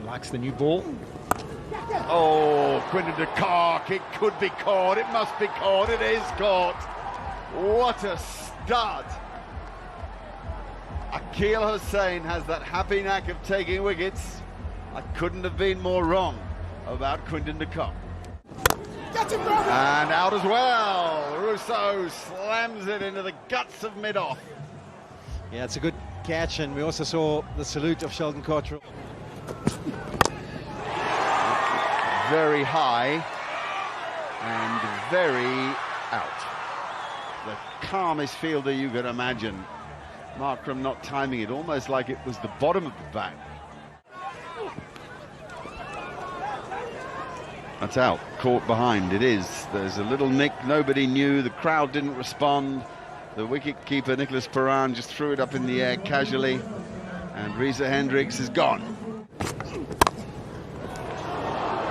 Likes the new ball. Oh, Quinton de Kock, it could be caught, it must be caught, it is caught. What a start. Akil Hussain has that happy knack of taking wickets. I couldn't have been more wrong about Quinton de Kock. And out as well. Rousseau slams it into the guts of mid-off. Yeah, it's a good catch, and we also saw the salute of Sheldon Cottrell. Very high and very out. The calmest fielder you could imagine. Markram not timing it, almost like it was the bottom of the bat. That's out, caught behind, it is. There's a little nick, nobody knew, the crowd didn't respond. The wicket-keeper, Nicholas Perrin, just threw it up in the air casually, and Reza Hendricks is gone.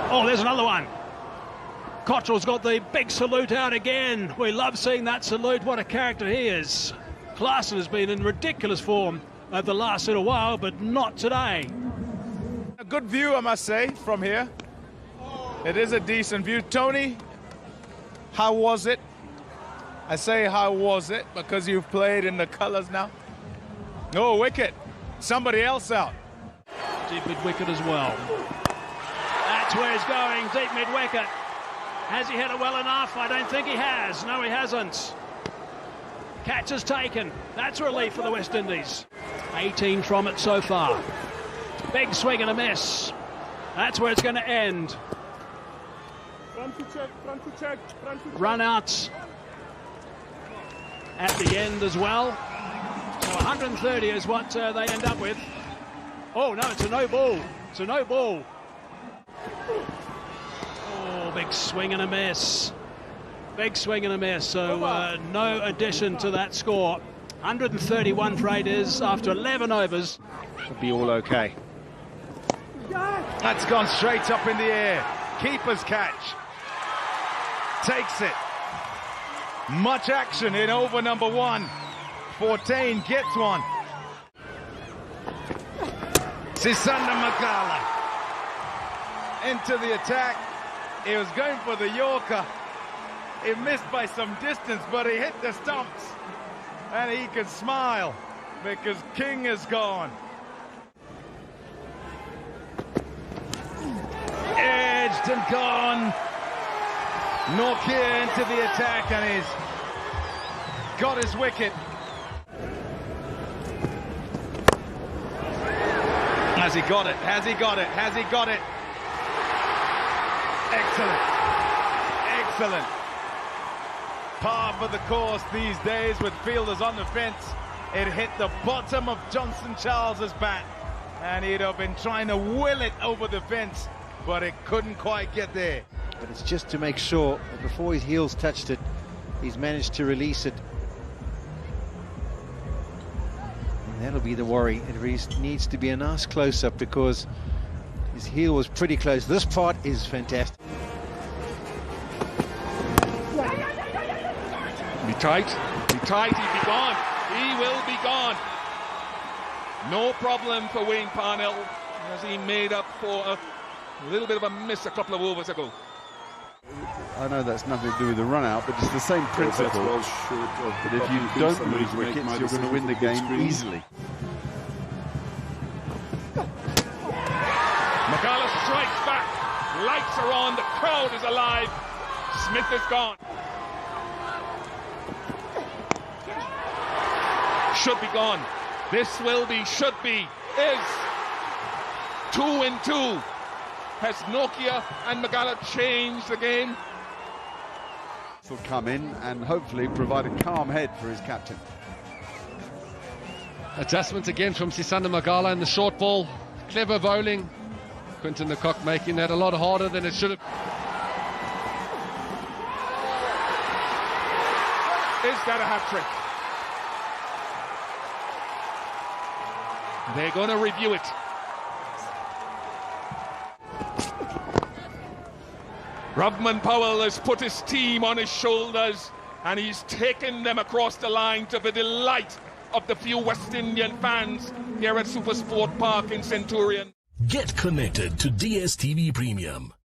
Oh, there's another one. Cottrell's got the big salute out again. We love seeing that salute. What a character he is. Klaasen has been in ridiculous form over the last little while, but not today. A good view, I must say, from here. It is a decent view. Tony, how was it? I say how was it because you've played in the colours now. No wicket. Somebody else out. Deep mid-wicket as well. That's where he's going, deep mid-wicket. Has he hit it well enough? I don't think he has. No, he hasn't. Catch is taken. That's relief for the West Indies. 18 from it so far. Big swing and a miss. That's where it's going to end. Run out at the end as well. So 130 is what they end up with. Oh no, it's a no ball. It's a no ball. Oh, big swing and a miss. Big swing and a miss. So no addition to that score. 131 for 8 is after 11 overs. Should be all okay. That's gone straight up in the air. Keeper's catch. Takes it. Much action in over number 1. 14 gets one. Sisanda Magala into the attack. He was going for the Yorker. He missed by some distance, but he hit the stumps. And he can smile because King is gone. Edged and gone. Nortje into the attack, and he's got his wicket. Has he got it? Has he got it? Has he got it? Excellent. Excellent. Par for the course these days with fielders on the fence. It hit the bottom of Johnson Charles's bat, and he'd have been trying to will it over the fence, but it couldn't quite get there. But it's just to make sure that before his heels touched it, he's managed to release it. And that'll be the worry. It needs to be a nice close-up because his heel was pretty close. This part is fantastic. Be tight, he'd be gone. He will be gone. No problem for Wayne Parnell as he made up for a little bit of a miss a couple of overs ago. I know that's nothing to do with the run out, but it's the same principle. But if you don't lose wickets, you're going to win the game easily. Magala strikes back. Lights are on. The crowd is alive. Smith is gone. Should be gone. This will be, should be, is 2-2. Has Nokia and Magala changed the game? Will come in and hopefully provide a calm head for his captain. Adjustments again from Sisanda Magala in the short ball. Clever bowling. Quinton de Kock making that a lot harder than it should have. Is that a hat-trick? They're going to review it. Rovman Powell has put his team on his shoulders and he's taken them across the line to the delight of the few West Indian fans here at Supersport Park in Centurion. Get connected to DSTV Premium.